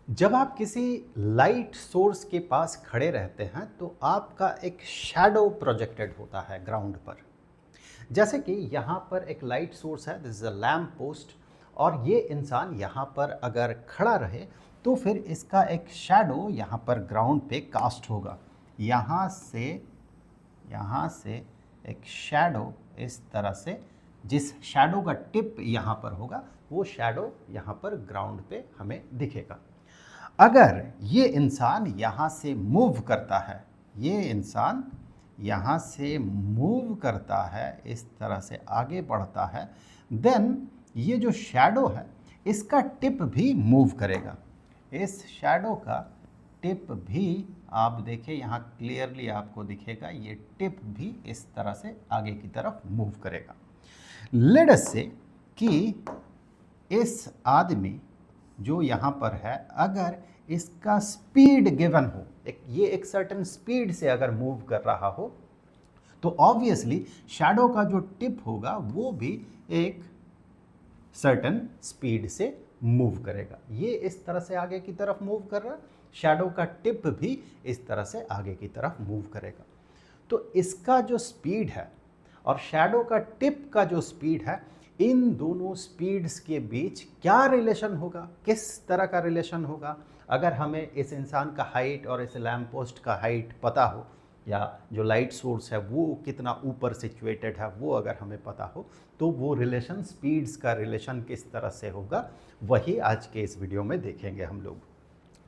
जब आप किसी लाइट सोर्स के पास खड़े रहते हैं तो आपका एक शैडो प्रोजेक्टेड होता है ग्राउंड पर। जैसे कि यहाँ पर एक लाइट सोर्स है, this is a lamp post, और ये इंसान यहाँ पर अगर खड़ा रहे तो फिर इसका एक शैडो यहाँ पर ग्राउंड पे कास्ट होगा। यहाँ से एक शैडो इस तरह से, जिस शैडो का टिप यहाँ पर होगा वो शैडो यहाँ पर ग्राउंड पे हमें दिखेगा। अगर ये इंसान यहाँ से मूव करता है, ये इंसान यहाँ से मूव करता है, इस तरह से आगे बढ़ता है, देन ये जो शैडो है इसका टिप भी मूव करेगा। इस शैडो का टिप भी आप देखें, यहाँ क्लियरली आपको दिखेगा, ये टिप भी इस तरह से आगे की तरफ मूव करेगा। लेट अस से कि इस आदमी जो यहाँ पर है, अगर इसका स्पीड गिवन हो, ये एक सर्टेन स्पीड से अगर मूव कर रहा हो, तो ऑब्वियसली शैडो का जो टिप होगा वो भी एक सर्टेन स्पीड से मूव करेगा। ये इस तरह से आगे की तरफ मूव कर रहा है, शैडो का टिप भी इस तरह से आगे की तरफ मूव करेगा। तो इसका जो स्पीड है और शैडो का टिप का जो स्पीड है, इन दोनों स्पीड्स के बीच क्या रिलेशन होगा, किस तरह का रिलेशन होगा। अगर हमें इस इंसान का हाइट और इस लैम्प पोस्ट का हाइट पता हो, या जो लाइट सोर्स है वो कितना ऊपर सिचुएटेड है वो अगर हमें पता हो, तो वो रिलेशन, स्पीड्स का रिलेशन किस तरह से होगा, वही आज के इस वीडियो में देखेंगे हम लोग।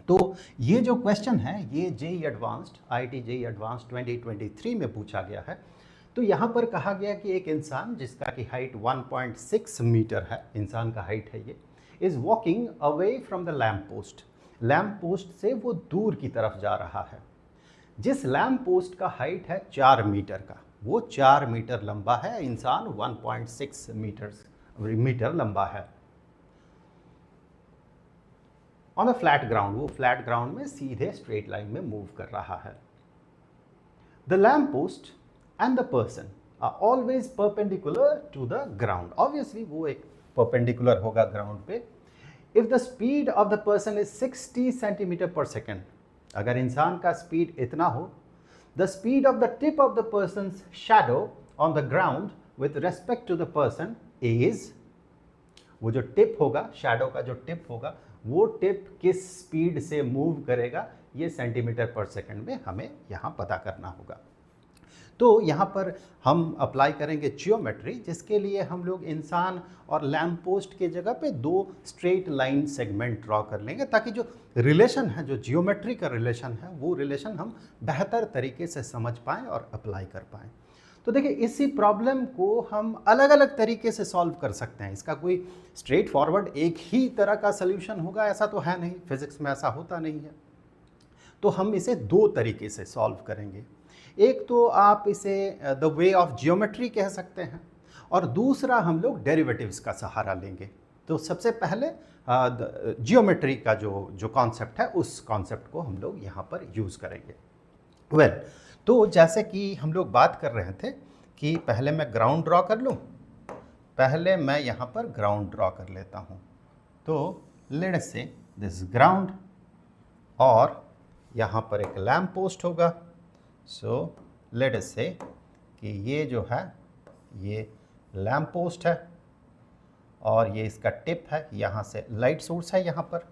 तो ये जो क्वेश्चन है ये JEE advanced, IIT JEE advanced 2023 में पूछा गया है। तो यहाँ पर कहा गया कि एक इंसान जिसका कि हाइट 1.6 मीटर है, इंसान का हाइट है ये, is walking away from the lamp post. Lamp post से वो दूर की तरफ जा रहा है। जिस लैम्प पोस्ट का हाइट है 4 मीटर का, वो 4 मीटर लंबा है, इंसान 1.6 मीटर लंबा है। ऑन अ फ्लैट ग्राउंड, वो फ्लैट ग्राउंड में सीधे स्ट्रेट लाइन में मूव कर रहा है। The lamp post and the person are always perpendicular to the ground. Obviously वो एक परपेंडिकुलर होगा ग्राउंड पे। If the speed of the person is 60 centimetre per second, अगर इंसान का स्पीड इतना हो, the speed of the tip of the person shadow on the ground with respect to the person is, वो जो tip होगा, shadow का जो टिप होगा, वो टिप किस स्पीड से मूव करेगा, ये सेंटीमीटर पर सेकंड में हमें यहाँ पता करना होगा। तो यहाँ पर हम अप्लाई करेंगे जियोमेट्री, जिसके लिए हम लोग इंसान और लैम्प पोस्ट के जगह पे 2 स्ट्रेट लाइन सेगमेंट ड्रॉ कर लेंगे, ताकि जो रिलेशन है, जो जियोमेट्री का रिलेशन है, वो रिलेशन हम बेहतर तरीके से समझ पाएँ और अप्लाई कर पाएँ। तो देखिए, इसी प्रॉब्लम को हम अलग अलग तरीके से सॉल्व कर सकते हैं। इसका कोई स्ट्रेट फॉरवर्ड एक ही तरह का सल्यूशन होगा ऐसा तो है नहीं, फिजिक्स में ऐसा होता नहीं है। तो हम इसे 2 तरीके से सॉल्व करेंगे। एक तो आप इसे द वे ऑफ जियोमेट्री कह सकते हैं, और दूसरा हम लोग डेरिवेटिव्स का सहारा लेंगे। तो सबसे पहले जियोमेट्री का जो कॉन्सेप्ट है, उस कॉन्सेप्ट को हम लोग यहाँ पर यूज़ करेंगे। वेल, तो जैसे कि हम लोग बात कर रहे थे कि पहले मैं ग्राउंड ड्रॉ कर लूँ, पहले मैं यहाँ पर ग्राउंड ड्रॉ कर लेता हूँ। तो लेट्स से दिस ग्राउंड, और यहाँ पर एक लैम्प पोस्ट होगा। सो लेट्स से कि ये जो है ये लैम्प पोस्ट है, और ये इसका टिप है, यहाँ से लाइट सोर्स है यहाँ पर,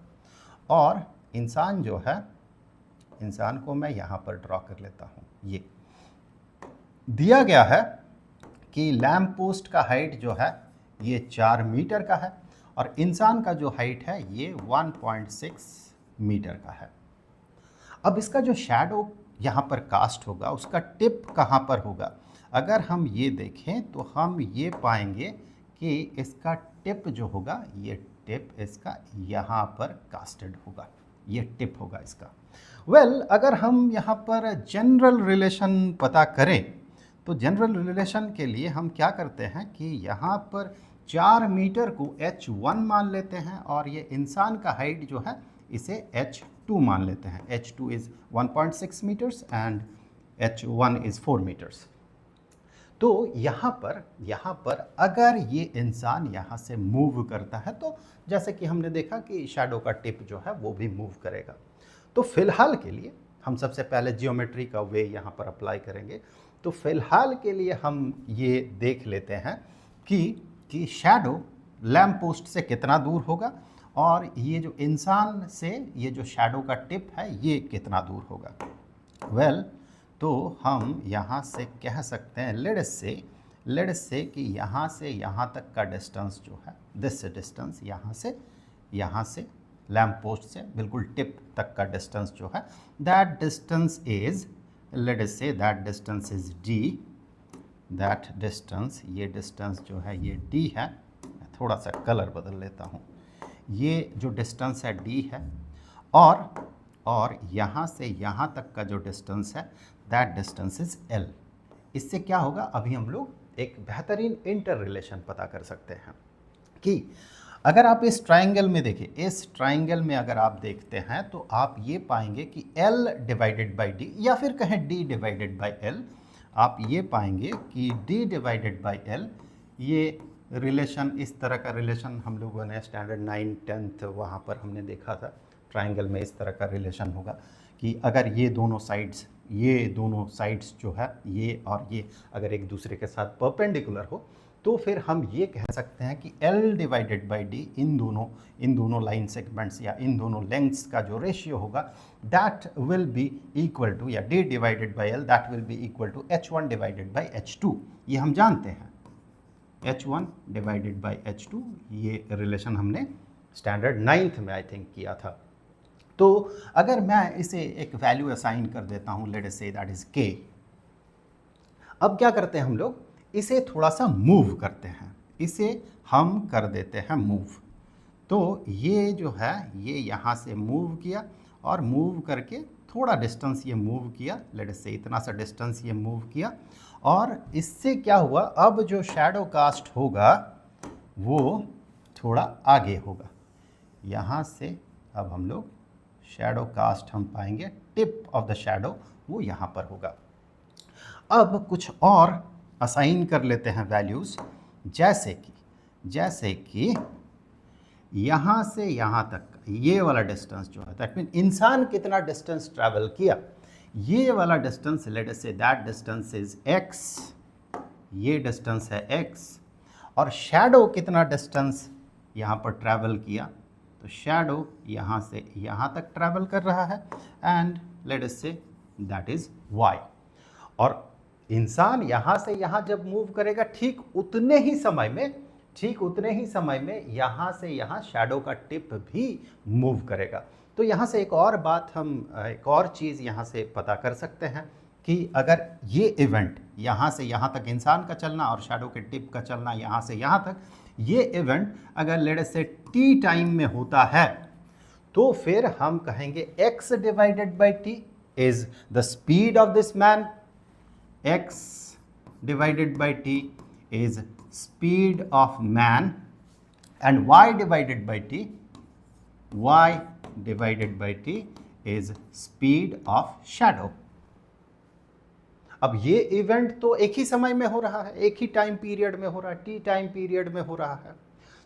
और इंसान जो है, इंसान को मैं यहाँ पर ड्रॉ कर लेता हूँ। ये दिया गया है कि लैम्प पोस्ट का हाइट जो है ये 4 मीटर का है, और इंसान का जो हाइट है ये 1.6 मीटर का है। अब इसका जो शैडो यहाँ पर कास्ट होगा, उसका टिप कहाँ पर होगा, अगर हम ये देखें तो हम ये पाएंगे कि इसका टिप जो होगा, ये टिप इसका यहाँ पर कास्टेड होगा, ये टिप होगा इसका। वेल, अगर हम यहाँ पर जनरल रिलेशन पता करें, तो जनरल रिलेशन के लिए हम क्या करते हैं कि यहाँ पर 4 मीटर को h1 मान लेते हैं, और ये इंसान का हाइट जो है इसे h2 मान लेते हैं। h2 is 1.6 metres and h1 is 4 metres. तो यहाँ पर अगर ये इंसान यहाँ से मूव करता है तो जैसे कि हमने देखा कि शैडो का टिप जो है वो भी मूव करेगा। तो फिलहाल के लिए हम सबसे पहले जियोमेट्री का वे यहाँ पर अप्लाई करेंगे। तो फिलहाल के लिए हम ये देख लेते हैं कि शैडो लैम्प पोस्ट से कितना दूर होगा और ये जो इंसान से ये जो शैडो का टिप है ये कितना दूर होगा। वेल, तो हम यहाँ से कह सकते हैं लेट से कि यहाँ से यहाँ तक का डिस्टेंस जो है, दिस डिस्टेंस यहाँ से लैम्प पोस्ट से बिल्कुल टिप तक का डिस्टेंस जो है, that distance is, let us say that distance is d, that distance, ये डिस्टेंस जो है ये d है। मैं थोड़ा सा कलर बदल लेता हूँ। ये जो डिस्टेंस है d है और यहाँ से यहाँ तक का जो डिस्टेंस है दैट डिस्टेंस इज l। इससे क्या होगा, अभी हम लोग एक बेहतरीन इंटर रिलेशन पता कर सकते हैं कि अगर आप इस ट्राइंगल में देखिए, इस ट्राइंगल में अगर आप देखते हैं तो आप ये पाएंगे कि L डिवाइडेड बाई D या फिर कहें D डिवाइडेड बाई L, आप ये पाएंगे कि D डिवाइडेड बाई L, ये रिलेशन, इस तरह का रिलेशन हम लोगों ने स्टैंडर्ड 9, 10th वहाँ पर हमने देखा था। ट्राइंगल में इस तरह का रिलेशन होगा कि अगर ये दोनों साइड्स जो है ये और ये अगर एक दूसरे के साथ परपेंडिकुलर हो तो फिर हम ये कह सकते हैं कि L डिवाइडेड बाई D, इन दोनों लाइन सेगमेंट्स या इन दोनों लेंथ्स का जो रेशियो होगा that will be equal to, या D divided by L that will be equal to H1 divided by H2। ये हम जानते हैं, H1 डिवाइडेड बाई H2, ये रिलेशन हमने स्टैंडर्ड 9th में आई थिंक किया था। तो अगर मैं इसे एक वैल्यू असाइन कर देता हूँ, let us say that is K। अब क्या करते हैं हम लोग, इसे थोड़ा सा मूव करते हैं, इसे हम कर देते हैं मूव। तो ये जो है ये यहाँ से मूव किया और मूव करके थोड़ा डिस्टेंस ये मूव किया, लेट अस से इतना सा डिस्टेंस ये मूव किया, और इससे क्या हुआ, अब जो शैडो कास्ट होगा वो थोड़ा आगे होगा। यहाँ से अब हम लोग शैडो कास्ट हम पाएंगे, टिप ऑफ द शैडो वो यहाँ पर होगा। अब कुछ और असाइन कर लेते हैं वैल्यूज़, जैसे कि यहाँ से यहाँ तक ये वाला डिस्टेंस जो है, दैट मीन इंसान कितना डिस्टेंस ट्रैवल किया, ये वाला distance, let us say that distance is x, ये डिस्टेंस है x, और शैडो कितना डिस्टेंस यहाँ पर ट्रैवल किया, तो शैडो यहाँ से यहाँ तक ट्रैवल कर रहा है and let us say that is y। और इंसान यहाँ से यहाँ जब मूव करेगा ठीक उतने ही समय में यहाँ से यहाँ शैडो का टिप भी मूव करेगा। तो यहाँ से एक और चीज़ यहाँ से पता कर सकते हैं कि अगर ये इवेंट यहाँ से यहाँ तक इंसान का चलना और शैडो के टिप का चलना यहाँ से यहाँ तक, ये इवेंट अगर लेट अस से t टाइम में होता है तो फिर हम कहेंगे x divided by t is the speed of this man, x divided by t is speed of man, and y divided by t is speed of shadow। अब ये इवेंट तो एक ही समय में हो रहा है, एक ही टाइम पीरियड में हो रहा है, t टाइम पीरियड में हो रहा है।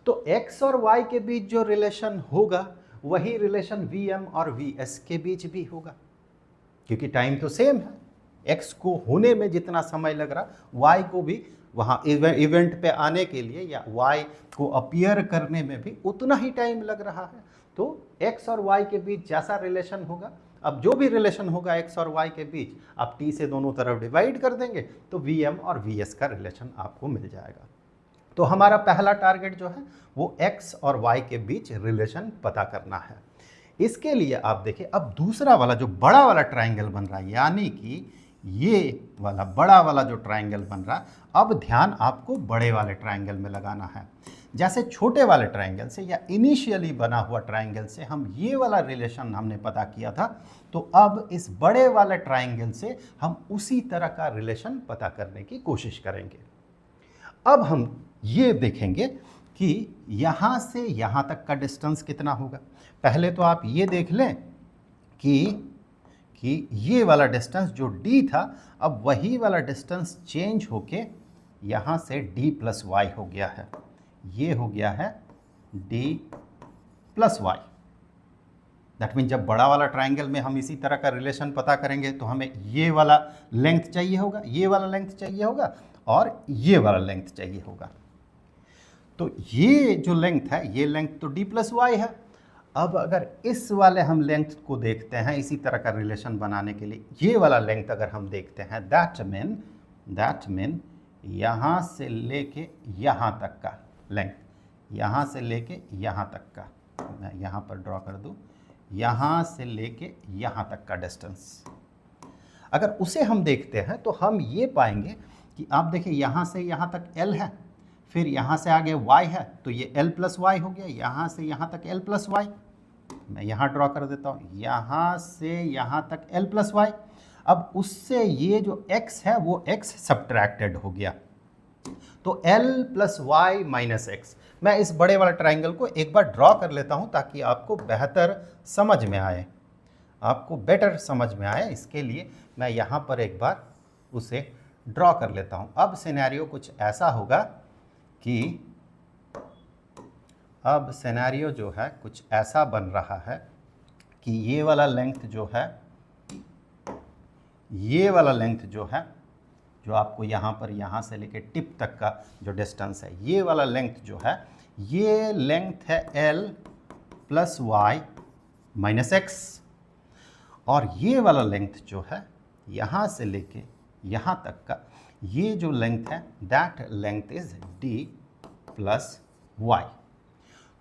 तो x और y के बीच जो रिलेशन होगा वही रिलेशन vm और vs के बीच भी होगा, क्योंकि टाइम तो सेम है। x को होने में जितना समय लग रहा y को भी वहाँ इवेंट पे आने के लिए या y को अपीयर करने में भी उतना ही टाइम लग रहा है। तो x और y के बीच जैसा रिलेशन होगा, अब जो भी रिलेशन होगा x और y के बीच आप t से दोनों तरफ डिवाइड कर देंगे तो vm और vs का रिलेशन आपको मिल जाएगा। तो हमारा पहला टारगेट जो है वो x और y के बीच रिलेशन पता करना है। इसके लिए आप देखिए अब दूसरा वाला जो बड़ा वाला ट्राइंगल बन रहा है, यानी कि ये वाला बड़ा वाला जो ट्राइंगल बन रहा है, अब ध्यान आपको बड़े वाले ट्राइंगल में लगाना है। जैसे छोटे वाले ट्राइंगल से या इनिशियली बना हुआ ट्राइंगल से हम ये वाला रिलेशन हमने पता किया था, तो अब इस बड़े वाले ट्राइंगल से हम उसी तरह का रिलेशन पता करने की कोशिश करेंगे। अब हम ये देखेंगे कि यहाँ से यहाँ तक का डिस्टेंस कितना होगा। पहले तो आप ये देख लें कि ये वाला डिस्टेंस जो d था, अब वही वाला डिस्टेंस चेंज होके यहाँ से d प्लस वाई हो गया है, ये हो गया है d plus y. That mean जब बड़ा वाला ट्राइंगल में हम इसी तरह का रिलेशन पता करेंगे तो हमें ये वाला लेंथ चाहिए होगा, ये वाला लेंथ चाहिए होगा और ये वाला लेंथ चाहिए होगा। तो ये जो लेंथ है, ये लेंथ तो d प्लस वाई है। अब अगर इस वाले हम लेंथ को देखते हैं इसी तरह का रिलेशन बनाने के लिए, ये वाला लेंथ अगर हम देखते हैं, दैट मीन यहाँ से लेके यहाँ तक का लेंथ, यहाँ से लेके यहाँ तक का, मैं यहाँ पर ड्रॉ कर दूँ, यहाँ से लेके यहाँ तक का डिस्टेंस अगर उसे हम देखते हैं तो हम ये पाएंगे कि आप देखिए यहाँ से यहाँ तक l है, फिर यहाँ से आगे y है, तो ये l प्लस वाई हो गया, यहाँ से यहाँ तक l प्लस वाई। मैं यहाँ ड्रॉ कर देता हूँ, यहाँ से यहाँ तक l प्लस वाई। अब उससे ये जो x है वो x सब्ट्रैक्टेड हो गया, तो l plus y minus x. मैं इस बड़े वाला ट्राइंगल को एक बार ड्रॉ कर लेता हूँ ताकि आपको बेहतर समझ में आए, आपको बेटर समझ में आए। इसके लिए मैं यहाँ पर एक बार उसे ड्रॉ कर लेता हूँ। अब सिनेरियो कुछ ऐसा होगा कि अब सिनेरियो जो है कुछ ऐसा बन रहा है कि ये वाला लेंथ जो है, ये वाला लेंथ जो है, जो आपको यहाँ पर यहाँ से लेके टिप तक का जो डिस्टेंस है, ये वाला लेंथ जो है, ये लेंथ है l plus y minus x. और ये वाला लेंथ जो है यहाँ से लेके यहाँ तक का, ये जो लेंथ है that length is d plus y.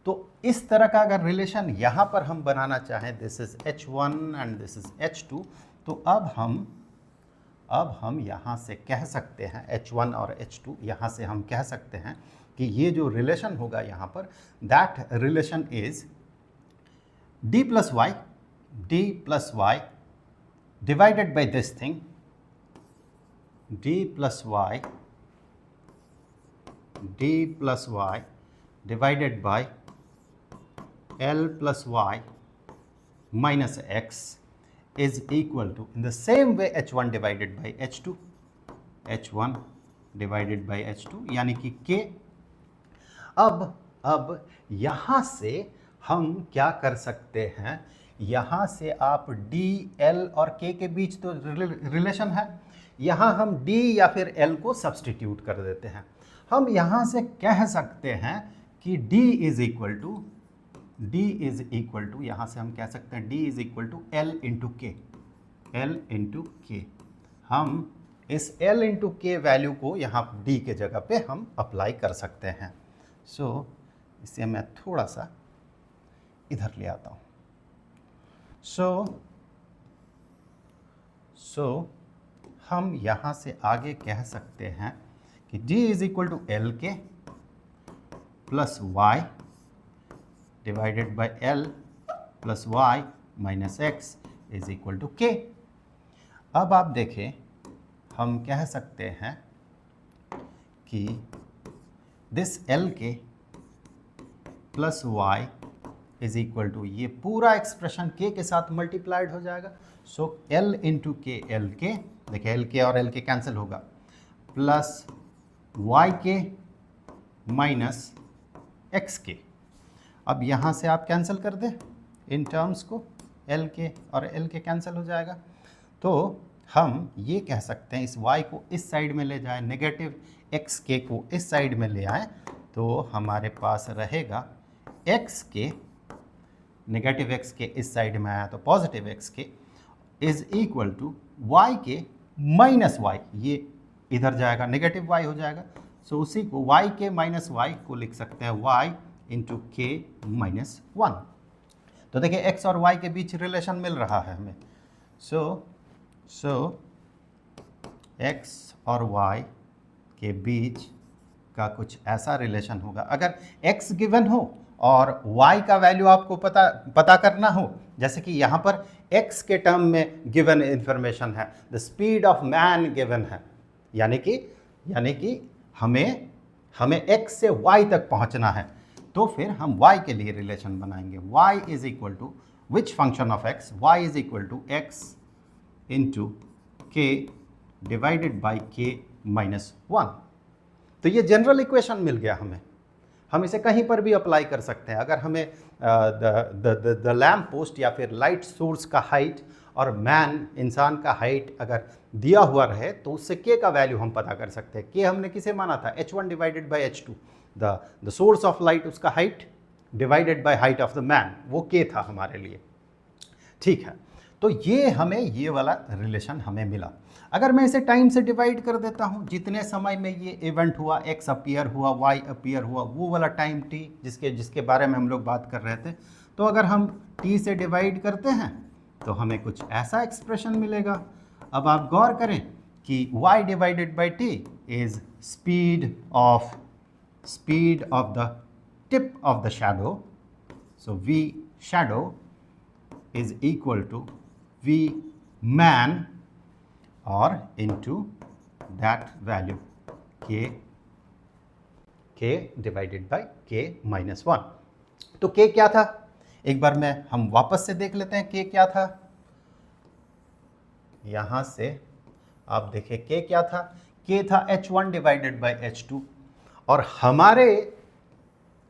तो इस तरह का अगर रिलेशन यहाँ पर हम बनाना चाहें, this is h1 and this is h2, तो अब हम यहाँ से कह सकते हैं h1 और h2, यहाँ से हम कह सकते हैं कि ये जो रिलेशन होगा यहाँ पर, that relation is d plus y divided by this thing, d plus y divided by l plus y minus x is equal to, in the same way, h1 divided by h2, h1 divided by h2 यानी कि k। अब यहाँ से हम क्या कर सकते हैं, यहाँ से आप d, l और k के बीच तो रिलेशन है, यहाँ हम d या फिर l को सब्सटीट्यूट कर देते हैं। हम यहाँ से कह सकते हैं कि d इज इक्वल टू, यहाँ से हम कह सकते हैं d is equal to l into k. हम इस l इंटू के वैल्यू को यहाँ d के जगह पे हम अप्लाई कर सकते हैं। सो इसे मैं थोड़ा सा इधर ले आता हूँ। सो हम यहाँ से आगे कह सकते हैं कि d is equal to l k plus y divided by l plus y minus x is equal to k. अब आप देखें, हम कह सकते हैं कि this l k plus y is equal to, ये पूरा एक्सप्रेशन k के साथ मल्टीप्लाइड हो जाएगा। So l into k, l के, देखिए l के और l के कैंसिल होगा, प्लस y के माइनस x के। अब यहाँ से आप कैंसिल कर दें इन टर्म्स को, l के और l के कैंसिल हो जाएगा। तो हम ये कह सकते हैं, इस y को इस साइड में ले जाएं, नेगेटिव x के को इस साइड में ले आए, तो हमारे पास रहेगा x के, नेगेटिव x के इस साइड में आया तो पॉजिटिव x के, इज इक्वल टू y के माइनस y, ये इधर जाएगा नेगेटिव y हो जाएगा। सो उसी को y के माइनस y को लिख सकते हैं y इंटू के माइनस 1। तो देखिए x और y के बीच रिलेशन मिल रहा है हमें। सो x और y के बीच का कुछ ऐसा रिलेशन होगा। अगर x गिवन हो और y का वैल्यू आपको पता करना हो, जैसे कि यहाँ पर x के टर्म में गिवन इंफॉर्मेशन है, the speed of man given है, यानी कि हमें x से y तक पहुँचना है, तो फिर हम y के लिए रिलेशन बनाएंगे। y is equal to which function of x, y is equal to x into k divided by k minus 1। तो ये जनरल इक्वेशन मिल गया हमें, हम इसे कहीं पर भी अप्लाई कर सकते हैं। अगर हमें द लैम्प पोस्ट या फिर लाइट सोर्स का हाइट और मैन इंसान का हाइट अगर दिया हुआ रहे तो उससे के का वैल्यू हम पता कर सकते हैं। के हमने किसे माना था, h1 divided by h2, the source of light उसका height divided by height of the man, वो के था हमारे लिए। ठीक है, तो ये हमें ये वाला रिलेशन हमें मिला। अगर मैं इसे टाइम से डिवाइड कर देता हूँ, जितने समय में ये इवेंट हुआ, एक्स अपीयर हुआ, वाई अपीयर हुआ, वो वाला टाइम टी जिसके बारे में हम लोग बात कर रहे थे, तो अगर हम टी से डिवाइड करते हैं तो हमें कुछ ऐसा एक्सप्रेशन मिलेगा। अब आप गौर करें कि y divided by T is speed of the tip of the shadow, so v shadow is equal to v man or into that value k divided by k minus 1। तो k क्या था, एक बार में हम वापस से देख लेते हैं k क्या था। यहां से आप देखें k क्या था, k था h1 डिवाइडेड बाई h2, और हमारे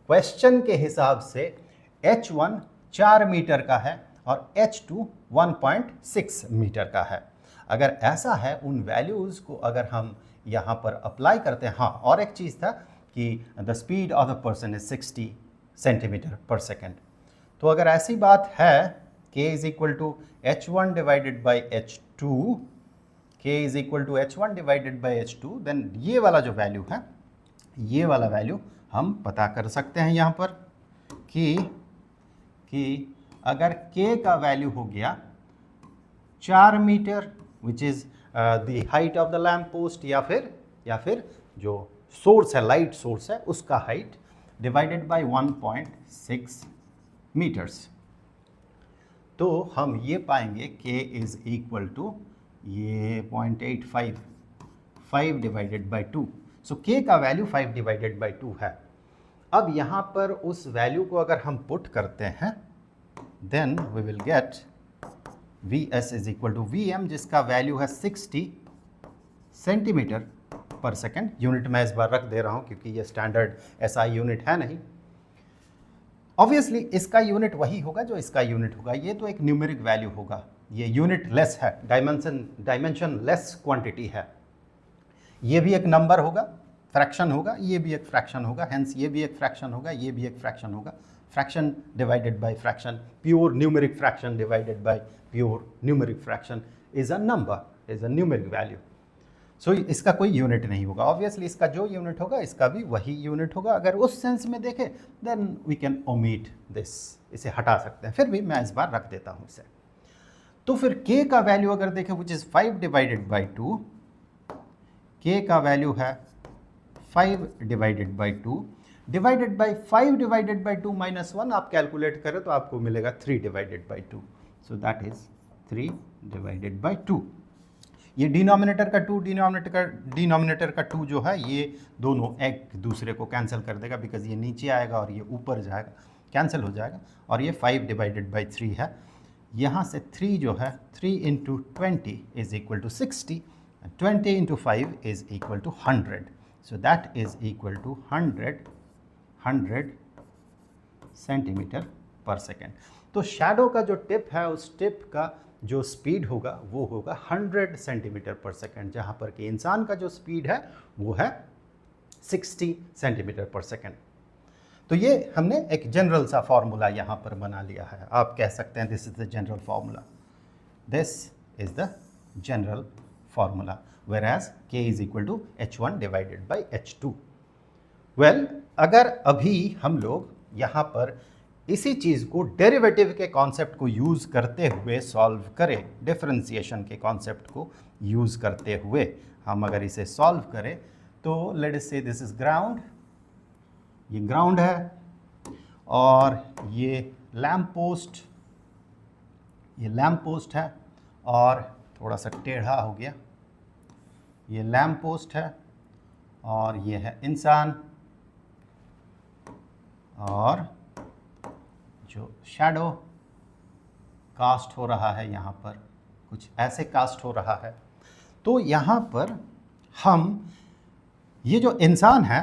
क्वेश्चन के हिसाब से h1 4 मीटर का है और h2 1.6 मीटर का है। अगर ऐसा है, उन वैल्यूज़ को अगर हम यहाँ पर अप्लाई करते हैं, हाँ और एक चीज़ था कि the speed of the person is 60 centimetre per second. तो अगर ऐसी बात है k is equal to h1 divided by h2, k is equal to h1 divided by h2, then ये वाला जो वैल्यू है, ये वाला वैल्यू हम पता कर सकते हैं यहाँ पर कि अगर k का वैल्यू हो गया 4 metre, which is the height of the lamp post, या फिर जो सोर्स है, लाइट सोर्स है, उसका हाइट डिवाइडेड बाय 1.6 मीटर्स, तो हम ये पाएंगे k इज इक्वल टू ये 0.85, 5 डिवाइडेड बाई 2। सो k का वैल्यू 5 डिवाइडेड बाई 2 है। अब यहाँ पर उस वैल्यू को अगर हम पुट करते हैं, then we will get Vs is equal to Vm, जिसका वैल्यू है 60 सेंटीमीटर पर सेकेंड। यूनिट मैं इस बार रख दे रहा हूँ क्योंकि ये स्टैंडर्ड SI यूनिट है नहीं। ऑब्वियसली इसका यूनिट वही होगा जो इसका यूनिट होगा, ये तो एक न्यूमेरिक वैल्यू होगा, ये यूनिट लेस है, डायमेंशन लेस क्वांटिटी है। ये भी एक नंबर होगा, फ्रैक्शन होगा, ये भी एक फ्रैक्शन होगा, हेंस ये भी एक फ्रैक्शन होगा, ये भी एक फ्रैक्शन होगा। Fraction divided by fraction, pure numeric fraction divided by pure numeric fraction is a number, is a numeric value. So इसका कोई यूनिट नहीं होगा। ऑब्वियसली इसका जो यूनिट होगा इसका भी वही यूनिट होगा। अगर उस सेंस में देखें, then we can omit this, इसे हटा सकते हैं। फिर भी मैं इस बार रख देता हूँ इसे। तो फिर k का वैल्यू अगर देखें, which is 5 divided by 2, k का वैल्यू है 5 divided by 2 divided by 5 divided by 2 minus 1, आप कैलकुलेट करें तो आपको मिलेगा 3 divided by 2। So that is 3 divided by 2। ये डिनोमिनेटर का 2, डिनोमिनेटर का 2 जो है, ये दोनों एक दूसरे को कैंसिल कर देगा, बिकॉज ये नीचे आएगा और ये ऊपर जाएगा, कैंसिल हो जाएगा। और ये 5 डिवाइडेड बाई 3 है। यहाँ से 3 जो है, 3 into 20 is equal to 60, 20 into 5 is equal to 100। So that is equal to 100 centimetre per second. तो शैडो का जो टिप है, उस टिप का जो स्पीड होगा वो होगा 100 सेंटीमीटर पर सेकेंड, जहाँ पर कि इंसान का जो स्पीड है वो है 60 सेंटीमीटर पर सेकेंड। तो ये हमने एक जनरल सा फॉर्मूला यहाँ पर बना लिया है। आप कह सकते हैं this is the general formula, this is the general formula, whereas k is equal to h1 divided by h2। Well, अगर अभी हम लोग यहाँ पर इसी चीज़ को डेरिवेटिव के कॉन्सेप्ट को यूज़ करते हुए सॉल्व करें, डिफरेंशिएशन के कॉन्सेप्ट को यूज़ करते हुए हम अगर इसे सॉल्व करें, तो लेट अस से दिस इज ग्राउंड, ये ग्राउंड है, और ये लैम्प पोस्ट है, और थोड़ा सा टेढ़ा हो गया, ये लैम्प पोस्ट है, और ये है इंसान, और जो शैडो कास्ट हो रहा है यहाँ पर कुछ ऐसे कास्ट हो रहा है। तो यहाँ पर हम ये जो इंसान है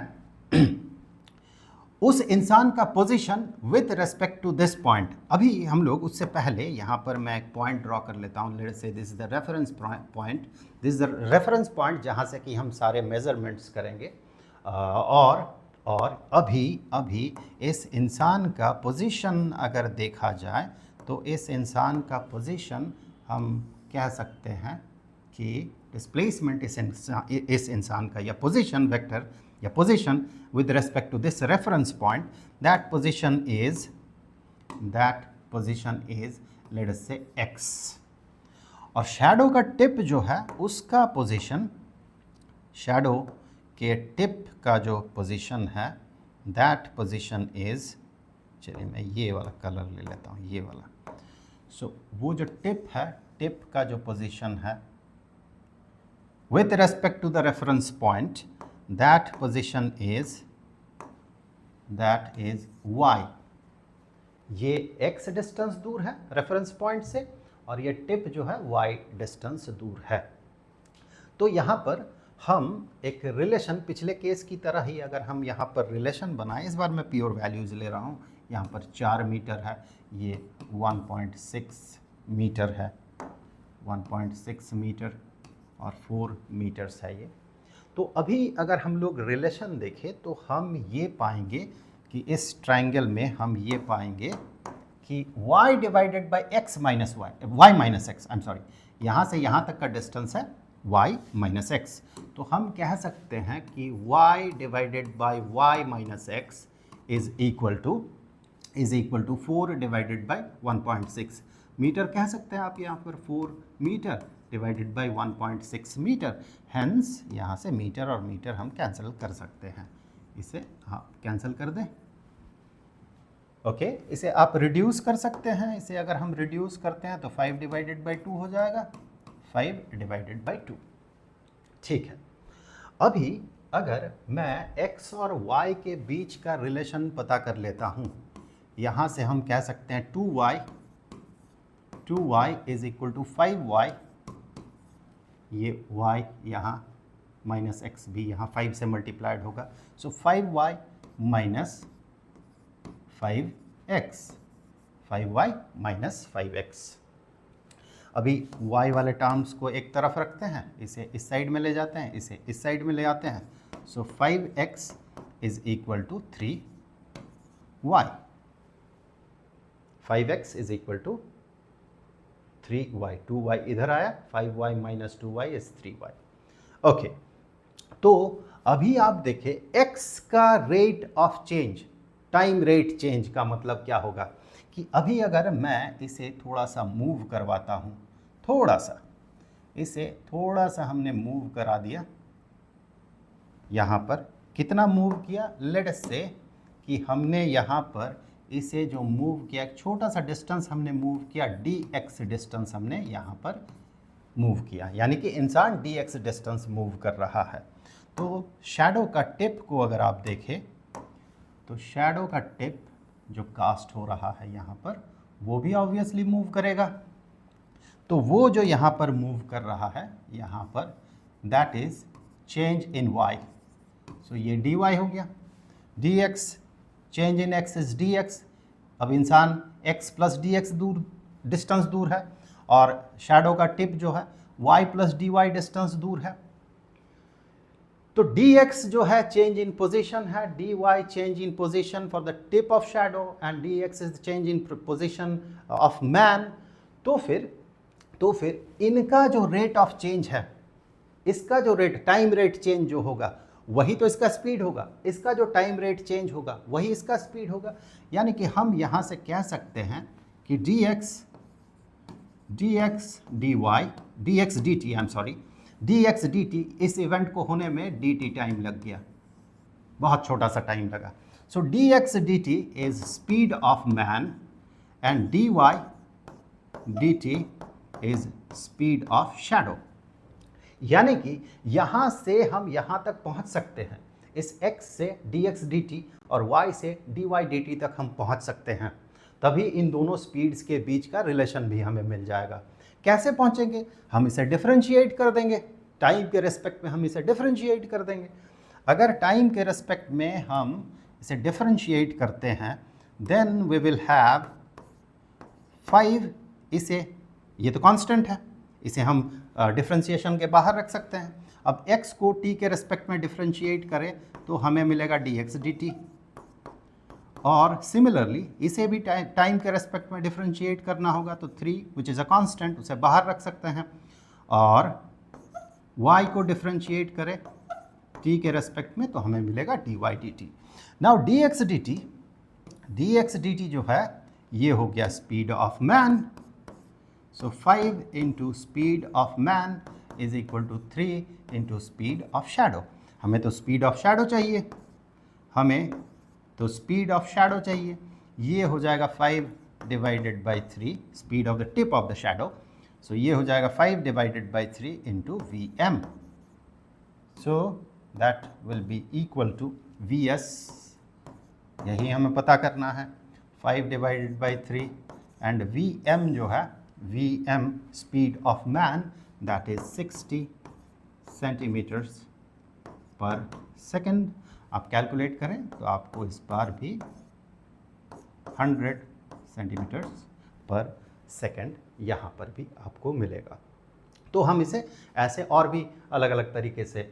उस इंसान का position with respect to this point, अभी हम लोग उससे पहले यहाँ पर मैं एक पॉइंट ड्रॉ कर लेता हूँ। Let's say this is the reference point, this is the reference point जहाँ से कि हम सारे मेजरमेंट्स करेंगे। और अभी इस इंसान का पोजीशन अगर देखा जाए तो इस इंसान का पोजीशन हम कह सकते हैं कि डिस्प्लेसमेंट इस इंसान का या पोजीशन वेक्टर या position with respect to this reference point, that position is let us say x, और शैडो का टिप जो है उसका पोजीशन, शैडो के टिप का जो पोजीशन है that position is, चलिए मैं ये वाला कलर ले लेता हूँ, ये वाला। सो वो जो टिप है, टिप का जो पोजीशन है with respect to the reference point, that position is y। ये x डिस्टेंस दूर है रेफरेंस पॉइंट से और ये टिप जो है y डिस्टेंस दूर है। तो यहाँ पर हम एक रिलेशन, पिछले केस की तरह ही अगर हम यहाँ पर रिलेशन बनाएं, इस बार मैं प्योर वैल्यूज ले रहा हूँ। यहाँ पर 4 मीटर है, ये 1.6 मीटर है, 1.6 मीटर और 4 मीटर्स है ये। तो अभी अगर हम लोग रिलेशन देखें तो हम ये पाएंगे कि इस ट्रायंगल में हम ये पाएंगे कि y divided by x minus y minus x, I am sorry, यहाँ से यहाँ तक का डिस्टेंस है y माइनस एक्स। तो हम कह सकते हैं कि y divided by y minus x is equal to 4 divided by 1.6 metre कह सकते हैं आप यहाँ पर, 4 metre divided by 1.6 metre. Hence यहाँ से मीटर और मीटर हम कैंसिल कर सकते हैं, इसे हाँ कैंसिल कर दें। ओके, इसे आप रिड्यूस कर सकते हैं, इसे अगर हम रिड्यूस करते हैं तो 5 डिवाइडेड बाई 2 हो जाएगा, 5 डिवाइडेड बाई 2। ठीक है, अभी अगर मैं x और y के बीच का रिलेशन पता कर लेता हूँ, यहाँ से हम कह सकते हैं 2y is equal to 5y, ये y यहाँ माइनस एक्स भी यहाँ 5 से मल्टीप्लाइड होगा, सो 5y minus 5x, 5y minus 5x। अभी y वाले टर्म्स को एक तरफ रखते हैं, इसे इस साइड में ले जाते हैं, इसे इस साइड में ले आते हैं, so 5x is equal to 3y, 5x is equal to 3y, 2y इधर आया, 5y minus 2y is 3y। Okay, तो अभी आप देखें x का rate of change, time rate change का मतलब क्या होगा कि अभी अगर मैं इसे थोड़ा सा मूव करवाता हूँ, थोड़ा सा, इसे थोड़ा सा हमने मूव करा दिया, यहाँ पर कितना मूव किया, लेट अस से कि हमने यहाँ पर इसे जो मूव किया, एक छोटा सा डिस्टेंस हमने मूव किया, dx डिस्टेंस हमने यहाँ पर मूव किया, यानी कि इंसान dx डिस्टेंस मूव कर रहा है। तो शैडो का टिप को अगर आप देखें तो शैडो का टिप जो कास्ट हो रहा है यहाँ पर, वो भी ऑब्वियसली मूव करेगा। तो वो जो यहाँ पर मूव कर रहा है यहाँ पर, that is change in y, सो ये dy हो गया, dx change in x is dx। अब इंसान x प्लस dx दूर, डिस्टेंस दूर है, और शैडो का टिप जो है y प्लस dy डिस्टेंस दूर है। तो dx जो है चेंज इन पोजीशन है, dy change in position for the tip of shadow, and dx is change in position of man. तो फिर इनका जो रेट ऑफ चेंज है, इसका जो रेट, टाइम रेट चेंज जो होगा वही तो इसका स्पीड होगा, इसका जो टाइम रेट चेंज होगा वही इसका स्पीड होगा। यानी कि हम यहाँ से कह सकते हैं कि dx dt, इस इवेंट को होने में dt टाइम लग गया, बहुत छोटा सा टाइम लगा। सो dx dt is speed of man and dy dt is speed of shadow. यानी कि यहाँ से हम यहाँ तक पहुँच सकते हैं, इस x से dx dt और y से dy dt तक हम पहुँच सकते हैं, तभी इन दोनों स्पीड्स के बीच का रिलेशन भी हमें मिल जाएगा। कैसे पहुँचेंगे, हम इसे डिफरेंशिएट कर देंगे, टाइम के रेस्पेक्ट में हम इसे डिफरेंशिएट कर देंगे। अगर टाइम के रिस्पेक्ट में हम इसे डिफरेंशिएट करते हैं देन वी विल हैव 5 इसे, ये तो कांस्टेंट है, इसे हम डिफरेंशिएशन के बाहर रख सकते हैं। अब x को t के रिस्पेक्ट में डिफरेंशिएट करें तो हमें मिलेगा dx dt, और सिमिलरली इसे भी टाइम के रेस्पेक्ट में डिफरेंशिएट करना होगा तो 3 विच इज़ अ कांस्टेंट उसे बाहर रख सकते हैं, और y को डिफरेंशिएट करें t के रेस्पेक्ट में तो हमें मिलेगा dy dt। Now dx dt जो है ये हो गया speed of man, so 5 into speed of man is equal to 3 into speed of shadow. हमें तो स्पीड ऑफ शैडो चाहिए, ये हो जाएगा 5 divided by 3 speed of the tip of the shadow, so ये हो जाएगा 5 divided by 3 into V M, so that will be equal to V S, यही हमें पता करना है 5 divided by 3, and V M जो है V M speed of man that is 60 centimetres per second. आप कैलकुलेट करें तो आपको इस बार भी 100 सेंटीमीटर्स पर सेकेंड यहाँ पर भी आपको मिलेगा। तो हम इसे ऐसे और भी अलग अलग तरीके से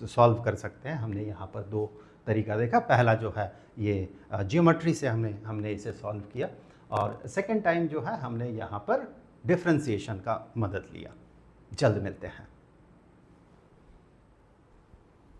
तो सॉल्व कर सकते हैं। हमने यहाँ पर 2 तरीका देखा, पहला जो है ये जियोमेट्री से हमने इसे सॉल्व किया, और सेकेंड टाइम जो है हमने यहाँ पर डिफरेंशिएशन का मदद लिया। जल्द मिलते हैं।